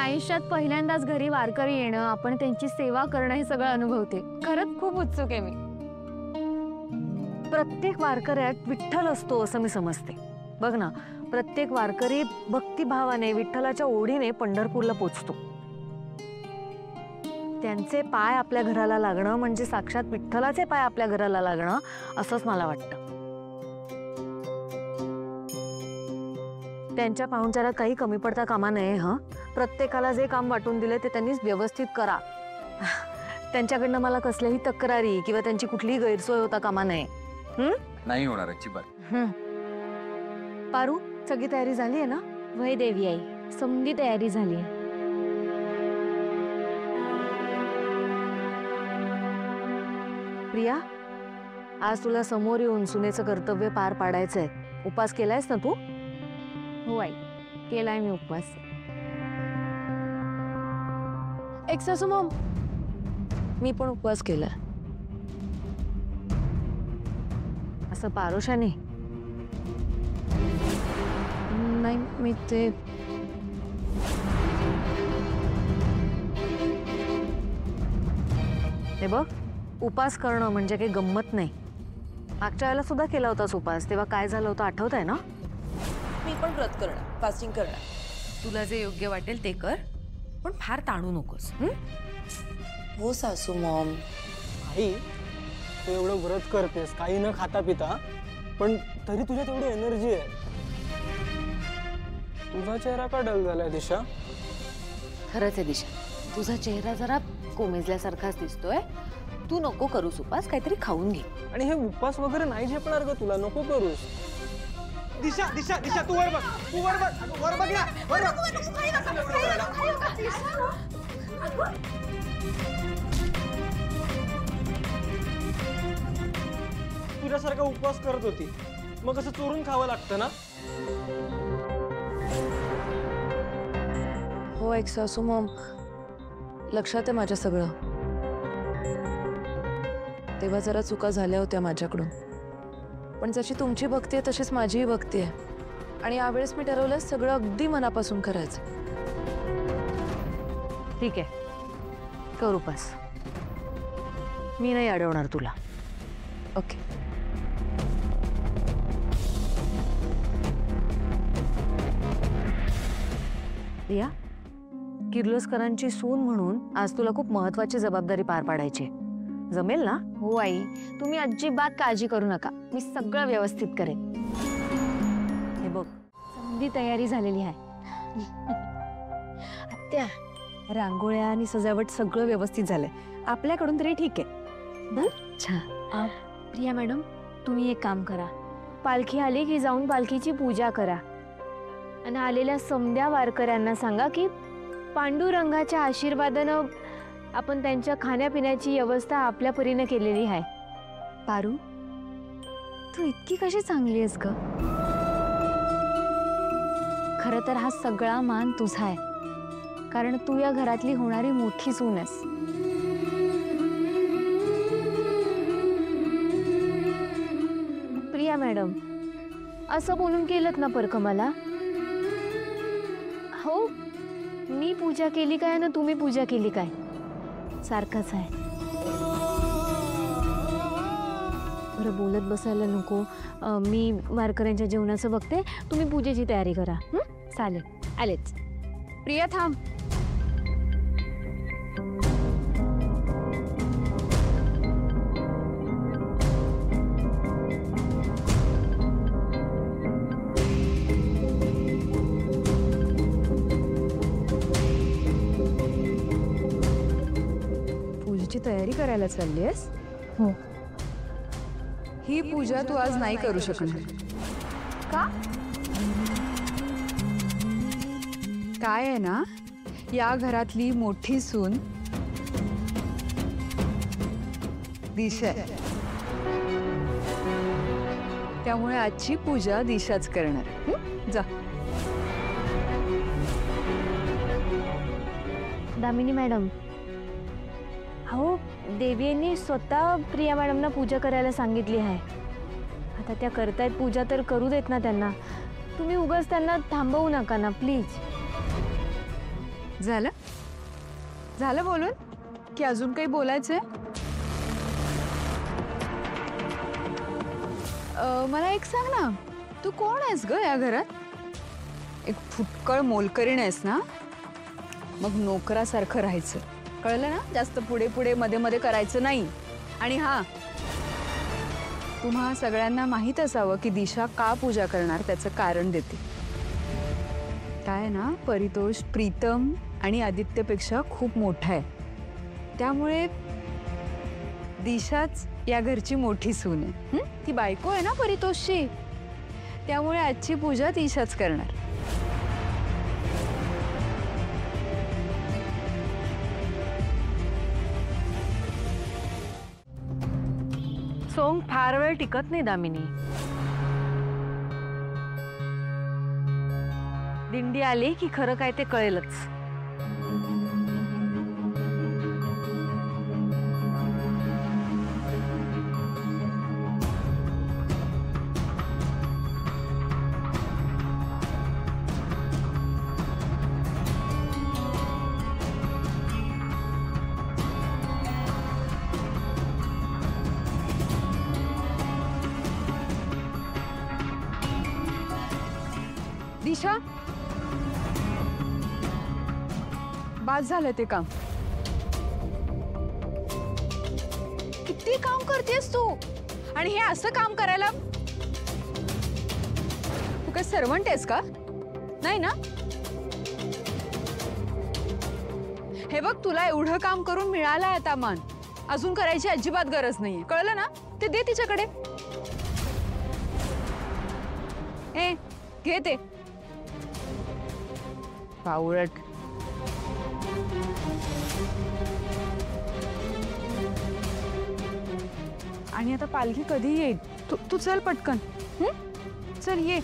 आयुष्यात पहिल्यांदाच घरी वारकरी येणं, आपण त्यांची सेवा करणं हे सगळं अनुभवते. खरंच खूप उत्सुक आहे मी. प्रत्येक वारकऱ्यात विठ्ठल असतो असं मी समजते. बघ ना, प्रत्येक वारकरी भक्तिभावाने विठ्ठलाच्या ओढीने पंढरपूरला पोचतो. त्यांचे पाय आपल्या घराला लागणं म्हणजे साक्षात विठ्ठलाचे पाय आपल्या घराला लागणं असंच मला वाटतं. त्यांच्या पाहुणचारात काही कमी पडता कामा नये. प्रत्येकाला जे काम वाटून दिले ते त्यांनीच व्यवस्थित करा. त्यांच्याकडनं मला कसल्याही तक्रारी किंवा त्यांची कुठलीही गैरसोय होता कामा नये. नाही होणार अजिबात. पारू, सगळी तयारी झाली आहे ना? वय देवी आई, समधी तयारी झाली आहे. प्रिया, आज तुला समोर येऊन सुनेचं कर्तव्य पार पाडायचंय. उपास केलायस ना तू? हो आई, केलाय मी उपवास. एक सासू मॉम, मी पण उपवास केलाय. असं पारोशाने नाही, मी ते हे बघ, उपास करणं म्हणजे काही गंमत नाही. मागच्या वेळेला सुद्धा केला होतास उपास, तेव्हा काय झालं होतं आठवत आहे ना? मी पण व्रत करणार, फास्टिंग करणार. तुला जे योग्य वाटेल ते कर, पण फार ताणू नकोस. हो सासू मॉम. आई, तू एवढं व्रत करतेस काही न खाता पिता, पण तरी तुझ्यात एवढी एनर्जी आहे. तुझा चेहरा का डल झालाय दिशा? खरंच आहे दिशा, तुझा चेहरा जरा कोमेजल्यासारखाच दिसतोय. तू नको करूस उपास, काहीतरी खाऊन घे. आणि हे उपवास वगैरे नाही झेपणार ग तुला, नको करूस. दिशा दिशा दिशा, तू वर बघ, तू वर बघ, वर बघ ना, वर बघ. तुझ्यासारखा उपवास करत होती, मग असं चोरून खावं लागतं ना? हो एक सासू मॉम, लक्षात आहे माझ्या सगळं. तेव्हा जरा चुका झाल्या होत्या माझ्याकडून, पण जशी तुमची भक्ती आहे तशीच माझीही भक्ती आहे. आणि यावेळेस मी ठरवलं सगळं अगदी मनापासून करायचं. ठीक आहे, कर उपास. मी नाही अडवणार तुला. ओके. प्रिया, किर्लोस्करांची सून म्हणून आज तुला खूप महत्वाची जबाबदारी पार पाडायची. जमेल ना? हो आई, तुम्ही अजिबात काळजी करू नका, मी सगळं व्यवस्थित करेन. हे बघ, समधी तयारी झालेली आहे. आत्या, रांगोळ्या आणि सजावट सगळं व्यवस्थित झालंय. आपल्याकडून तरी ठीक आहे. छान. प्रिया मॅडम, तुम्ही एक काम करा, पालखी आली की जाऊन पालखीची पूजा करा आणि आलेल्या समध्या वारकऱ्यांना सांगा की पांडुरंगाच्या आशीर्वादानं आपण त्यांच्या खाण्यापिण्याची व्यवस्था आपल्या परीने केलेली आहे. पारू, तू इतकी कशी चांगली आहेस ग? खरं तर हा सगळा मान तुझा आहे, कारण तू या घरातली होणारी मोठी सून आहेस. प्रिया मॅडम, असं बोलून केलंत ना परक मला? हो, मी पूजा केली काय ना तुम्ही पूजा केली काय, सारखंच आहे. बरं, बोलत बसायला नको. मी वारकऱ्यांच्या जेवणाचं बघते, तुम्ही पूजेची तयारी करा. चालेल, आलेच. प्रिया थांब. तयारी करायला चाललीयस? हो. ही पूजा तू आज नाही करू शकणार. का? काय आहे ना, या घरातली मोठी सून दिशा, त्यामुळे आजची पूजा दिशाच करणार. जा. दामिनी मॅडम, हो, देवी यांनी स्वतः प्रिया मॅडमना पूजा करायला सांगितली आहे. आता त्या करतायत पूजा, तर करू देत ना त्यांना. तुम्ही उगाच त्यांना थांबवू नका ना प्लीज. झालं झालं बोलून की अजून काही बोलायचंय? मला एक सांग ना, तू कोण आहेस ग या घरात? एक फुटकळ मोलकरीण आहेस ना? मग नोकरासारखं राहायचं, कळलं ना? जास्त पुढे पुढे मध्ये मध्ये करायचं नाही. आणि हा, तुम्हा सगळ्यांना माहीत असावं की दिशा का पूजा करणार त्याचं कारण देते. काय ना, परितोष प्रीतम आणि आदित्यपेक्षा खूप मोठा आहे, त्यामुळे दिशाच या घरची मोठी सून आहे. ती बायको आहे ना परितोषची, त्यामुळे आजची पूजा दिशाच करणार. सोंग फार वेळ टिकत नाही दामिनी. दिंडी आली की खरं काय ते कळेलच. दिशा, बाद झालं ते काम. किती काम करतेस तू, आणि हे असं काम करायला तू काय सर्वंट आहेस का? नाही ना? हे बघ, तुला एवढं काम करून मिळालंय आता मान, अजून करायची अजिबात गरज नाहीये, कळलं ना? ते दे तिच्याकडे. ए, घे ते. पावळट. आणि आता पालखी कधी येईल? तू चल पटकन. चल ये.